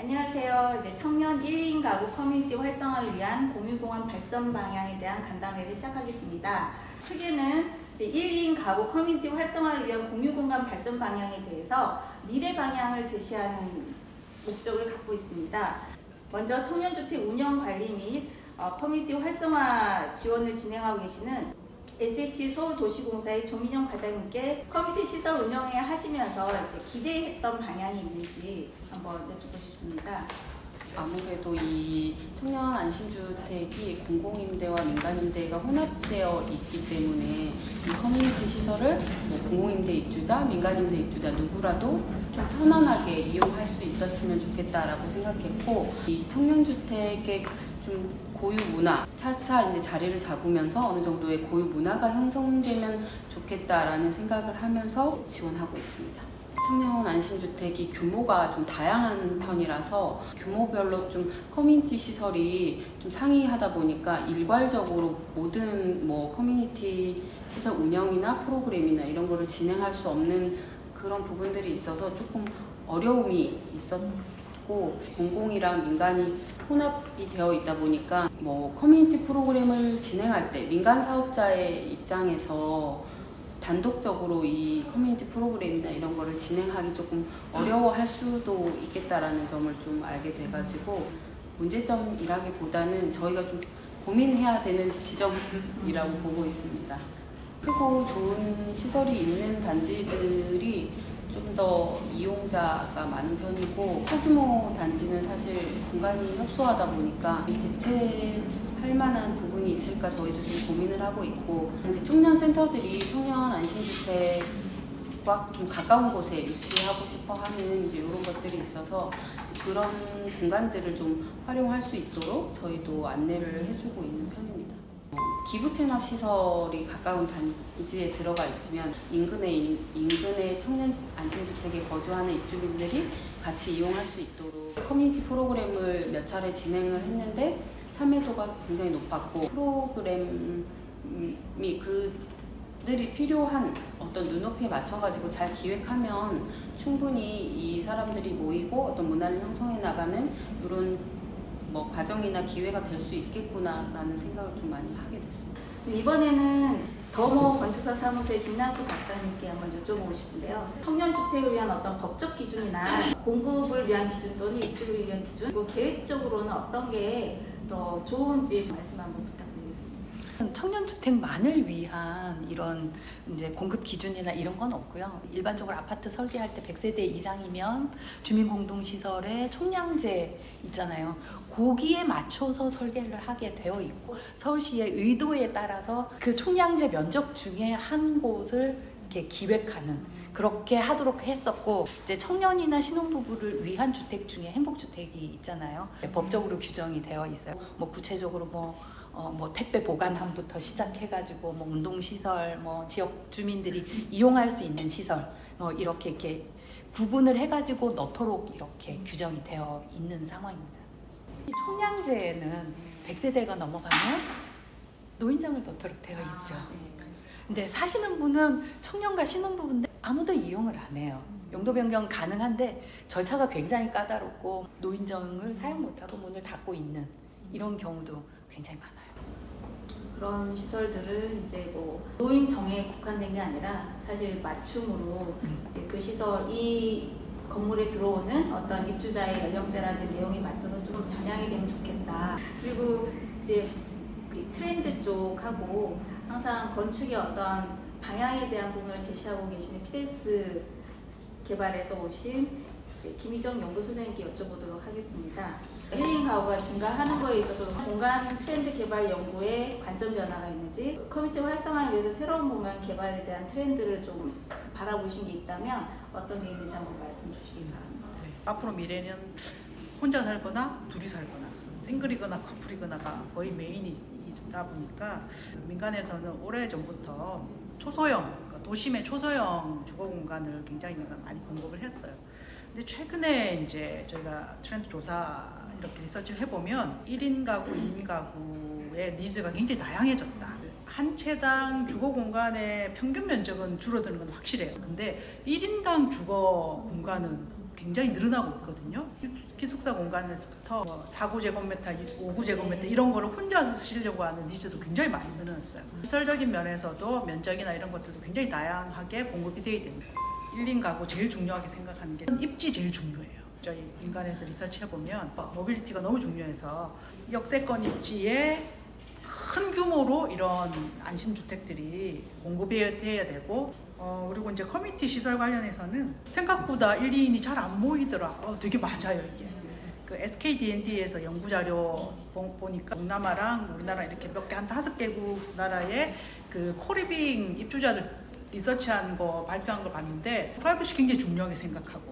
안녕하세요. 이제 청년 1인 가구 커뮤니티 활성화를 위한 공유공원 발전 방향에 대한 간담회를 시작하겠습니다. 크게는 이제 1인 가구 커뮤니티 활성화를 위한 공유공간 발전 방향에 대해서 미래 방향을 제시하는 목적을 갖고 있습니다. 먼저 청년주택 운영 관리 및 커뮤니티 활성화 지원을 진행하고 계시는 SH 서울도시공사의 조민영 과장님께 커뮤니티 시설 운영에 하시면서 이제 기대했던 방향이 있는지 한번 여쭙고 싶습니다. 아무래도 이 청년 안심주택이 공공임대와 민간임대가 혼합되어 있기 때문에 이 커뮤니티 시설을 공공임대 입주자, 민간임대 입주자 누구라도 좀 편안하게 이용할 수 있었으면 좋겠다라고 생각했고, 이 청년주택의 좀 고유 문화, 차차 이제 자리를 잡으면서 어느 정도의 고유 문화가 형성되면 좋겠다라는 생각을 하면서 지원하고 있습니다. 청년 안심주택이 규모가 좀 다양한 편이라서 규모별로 좀 커뮤니티 시설이 좀 상이하다 보니까 일괄적으로 모든 커뮤니티 시설 운영이나 프로그램이나 이런 거를 진행할 수 없는 그런 부분들이 있어서 조금 어려움이 있었고, 공공이랑 민간이 혼합이 되어 있다 보니까 커뮤니티 프로그램을 진행할 때 민간 사업자의 입장에서 단독적으로 이 커뮤니티 프로그램이나 이런 거를 진행하기 조금 어려워할 수도 있겠다라는 점을 좀 알게 돼가지고, 문제점이라기보다는 저희가 좀 고민해야 되는 지점이라고 보고 있습니다. 크고 좋은 시설이 있는 단지들이 좀 더 이용자가 많은 편이고, 소규모 단지는 사실 공간이 협소하다 보니까 대체할 만한 부분이 있을까 저희도 좀 고민을 하고 있고, 이제 청년 센터들이 청년 안심주택과 좀 가까운 곳에 위치하고 싶어 하는 이제 이런 것들이 있어서 그런 공간들을 좀 활용할 수 있도록 저희도 안내를 해주고 있는 편입니다. 기부 체납 시설이 가까운 단지에 들어가 있으면 인근의 청년 안심주택에 거주하는 입주민들이 같이 이용할 수 있도록 커뮤니티 프로그램을 몇 차례 진행을 했는데 참여도가 굉장히 높았고, 프로그램이 그들이 필요한 어떤 눈높이에 맞춰가지고 잘 기획하면 충분히 이 사람들이 모이고 어떤 문화를 형성해 나가는 이런 과정이나 기회가 될 수 있겠구나라는 생각을 좀 많이 하게 됐습니다. 이번에는 더모 건축사 사무소의 김난수 박사님께 한번 여쭤보고 싶은데요. 청년주택을 위한 어떤 법적 기준이나 공급을 위한 기준 또는 입주를 위한 기준, 그리고 계획적으로는 어떤 게 더 좋은지 말씀 한번 부탁드리겠습니다. 청년주택만을 위한 이런 이제 공급 기준이나 이런 건 없고요. 일반적으로 아파트 설계할 때 100세대 이상이면 주민공동시설에 총량제 있잖아요. 거기에 맞춰서 설계를 하게 되어 있고, 서울시의 의도에 따라서 그 총량제 면적 중에 한 곳을 이렇게 기획하는, 그렇게 하도록 했었고, 이제 청년이나 신혼부부를 위한 주택 중에 행복주택이 있잖아요. 법적으로 규정이 되어 있어요. 구체적으로 택배 보관함부터 시작해가지고 운동시설, 지역 주민들이 이용할 수 있는 시설, 이렇게 구분을 해가지고 넣도록 이렇게 규정이 되어 있는 상황입니다. 총량제에는 100세대가 넘어가면 노인정을 넣도록 되어 있죠. 근데 사시는 분은 청년과 신혼부부인데 아무도 이용을 안 해요. 용도 변경 가능한데 절차가 굉장히 까다롭고 노인정을 사용 못하고 문을 닫고 있는 이런 경우도 굉장히 많아요. 그런 시설들을 이제 노인정에 국한된 게 아니라 사실 맞춤으로 이제 그 시설, 이 건물에 들어오는 어떤 입주자의 연령대라든지 내용에 맞춰서 좀 전향이 되면 좋겠다. 그리고 이제 트렌드 쪽하고 항상 건축의 어떤 방향에 대한 부분을 제시하고 계시는 PDS 개발에서 오신 김희정 연구소장님께 여쭤보도록 하겠습니다. 1인 가구가 증가하는 거에 있어서 공간 트렌드 개발 연구에 관점 변화가 있는지, 커뮤니티 활성화를 위해서 새로운 공간 개발에 대한 트렌드를 좀 바라보신 게 있다면 어떤 게 있는지 한번 말씀 주시기 바랍니다. 앞으로 미래는 혼자 살거나 둘이 살거나 싱글이거나 커플이거나가 거의 메인이다 보니까, 민간에서는 오래전부터 초소형, 그러니까 도심의 초소형 주거 공간을 굉장히 많이 공급을 했어요. 근데 최근에 이제 저희가 트렌드 조사 이렇게 리서치를 해보면 1인 가구, 2인 가구의 니즈가 굉장히 다양해졌다. 한 채당 주거 공간의 평균 면적은 줄어드는 건 확실해요. 근데 1인당 주거 공간은 굉장히 늘어나고 있거든요. 기숙사 공간에서부터 4구제곱미터, 5구제곱미터 이런 거를 혼자서 쓰시려고 하는 니즈도 굉장히 많이 늘어났어요. 시설적인 면에서도 면적이나 이런 것들도 굉장히 다양하게 공급이 되어야 됩니다. 1인 가구 제일 중요하게 생각하는 게 입지 제일 중요해요. 저희 민간에서 리서치해보면 모빌리티가 너무 중요해서 역세권 입지에 큰 규모로 이런 안심주택들이 공급이 돼야 되고 그리고 이제 커뮤니티 시설 관련해서는 생각보다 1, 2인이 잘 안 모이더라. 되게 맞아요 이게. 그 SKD&D에서 연구 자료 보니까 동남아랑 우리나라 이렇게 몇 개 한 5개국 나라의 그 코리빙 입주자들 리서치한 거 발표한 걸 봤는데 프라이버시 굉장히 중요하게 생각하고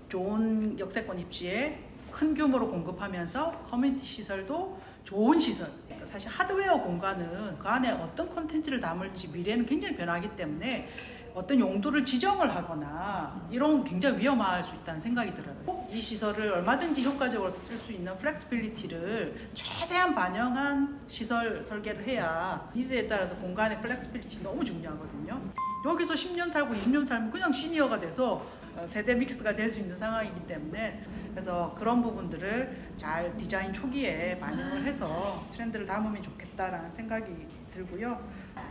좋은 역세권 입지에 큰 규모로 공급하면서 커뮤니티 시설도 좋은 시설. 그러니까 사실 하드웨어 공간은 그 안에 어떤 콘텐츠를 담을지 미래는 굉장히 변하기 때문에 어떤 용도를 지정을 하거나 이런 건 굉장히 위험할 수 있다는 생각이 들어요. 이 시설을 얼마든지 효과적으로 쓸 수 있는 플렉스빌리티를 최대한 반영한 시설 설계를 해야 니즈에 따라서 공간의 플렉스빌리티 너무 중요하거든요. 여기서 10년 살고 20년 살면 그냥 시니어가 돼서 세대 믹스가 될 수 있는 상황이기 때문에 그래서 그런 부분들을 잘 디자인 초기에 반영을 해서 트렌드를 담으면 좋겠다라는 생각이 들고요.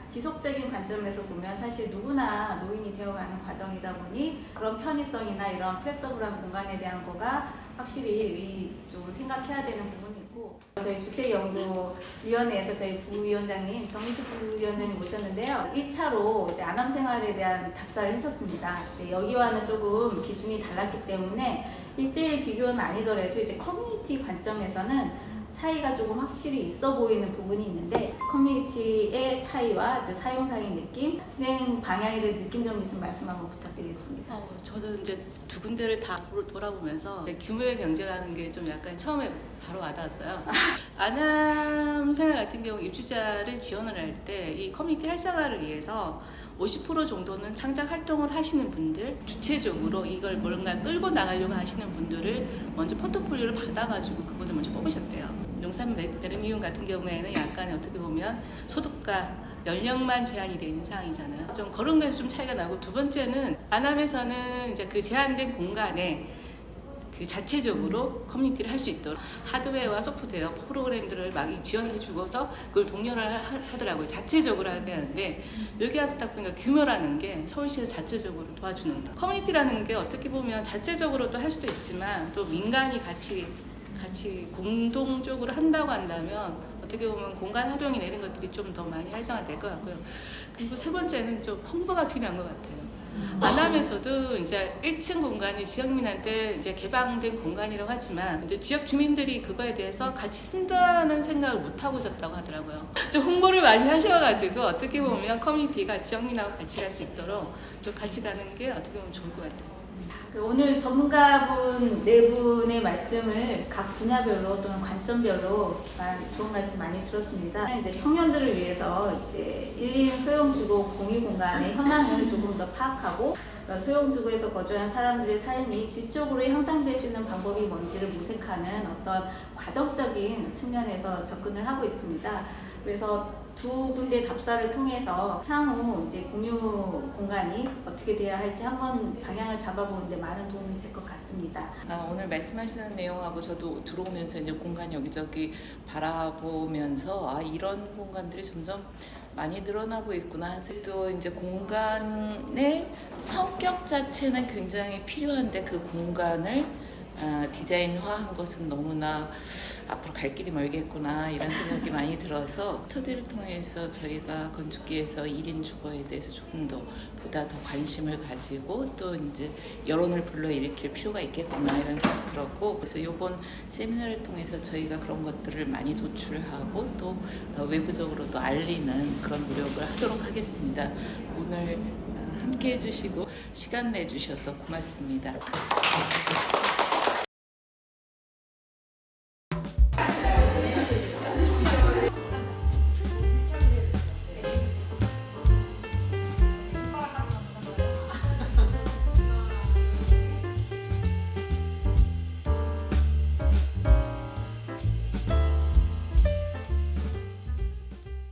지속적인 관점에서 보면 사실 누구나 노인이 되어가는 과정이다 보니 그런 편의성이나 이런 플렉서블한 공간에 대한 거가 확실히 좀 생각해야 되는 부분이 있고 저희 주택연구위원회에서 저희 부위원장님 정미숙 부위원장님 모셨는데요. 1차로 이제 안암 생활에 대한 답사를 했었습니다. 이제 여기와는 조금 기준이 달랐기 때문에 1대1 비교는 아니더라도 이제 커뮤니티 관점에서는 차이가 조금 확실히 있어 보이는 부분이 있는데 커뮤니티의 차이와 사용상의 느낌, 진행 방향에 대한 느낌 좀 있으면 말씀 한번 부탁드리겠습니다. 저도 이제 두 군데를 다 돌아보면서 규모의 경제라는 게 좀 약간 처음에 바로 와닿았어요. 안암 생활 같은 경우 입주자를 지원을 할 때 이 커뮤니티 활성화를 위해서 50% 정도는 창작 활동을 하시는 분들, 주체적으로 이걸 뭔가 끌고 나가려고 하시는 분들을 먼저 포트폴리오를 받아가지고 그분을 먼저 뽑으셨대요. 용산 베르니움 같은 경우에는 약간 어떻게 보면 소득과 연령만 제한이 되어 있는 상황이잖아요. 좀 그런 데서 좀 차이가 나고, 두 번째는 안암에서는 이제 그 제한된 공간에 그 자체적으로 커뮤니티를 할 수 있도록 하드웨어와 소프트웨어 프로그램들을 막 지원해 주고서 그걸 독려를 하더라고요. 자체적으로 하게 하는데 여기 와서 딱 보니까 규모라는 게 서울시에서 자체적으로 도와주는 커뮤니티라는 게 어떻게 보면 자체적으로도 할 수도 있지만 또 민간이 같이 공동적으로 한다고 한다면 어떻게 보면 공간 활용이 내는 것들이 좀 더 많이 활성화될 것 같고요. 그리고 세 번째는 좀 홍보가 필요한 것 같아요. 안암에서도 이제 1층 공간이 지역민한테 이제 개방된 공간이라고 하지만 이제 지역 주민들이 그거에 대해서 같이 쓴다는 생각을 못 하고 있었다고 하더라고요. 좀 홍보를 많이 하셔가지고 어떻게 보면 커뮤니티가 지역민하고 같이 갈 수 있도록 좀 같이 가는 게 어떻게 보면 좋을 것 같아요. 오늘 전문가분 네 분의 말씀을 각 분야별로 또는 관점별로 좋은 말씀 많이 들었습니다. 이제 청년들을 위해서 이제 1인 소형주거 공유공간의 현황을 조금 더 파악하고 소형주거에서 거주하는 사람들의 삶이 질적으로 향상될 수 있는 방법이 뭔지를 모색하는 어떤 과정적인 측면에서 접근을 하고 있습니다. 그래서 두 군데 답사를 통해서 향후 이제 공유 공간이 어떻게 돼야 할지 한번 방향을 잡아보는데 많은 도움이 될 것 같습니다. 오늘 말씀하시는 내용하고 저도 들어오면서 이제 공간 여기저기 바라보면서 이런 공간들이 점점 많이 늘어나고 있구나. 또 이제 공간의 성격 자체는 굉장히 필요한데 그 공간을 디자인화한 것은 너무나 앞으로 갈 길이 멀겠구나 이런 생각이 많이 들어서 스터디를 통해서 저희가 건축계에서 1인 주거에 대해서 조금 더 보다 더 관심을 가지고 또 이제 여론을 불러일으킬 필요가 있겠구나 이런 생각 들었고, 그래서 이번 세미나를 통해서 저희가 그런 것들을 많이 도출하고 또 외부적으로도 알리는 그런 노력을 하도록 하겠습니다. 오늘 함께 해주시고 시간 내주셔서 고맙습니다.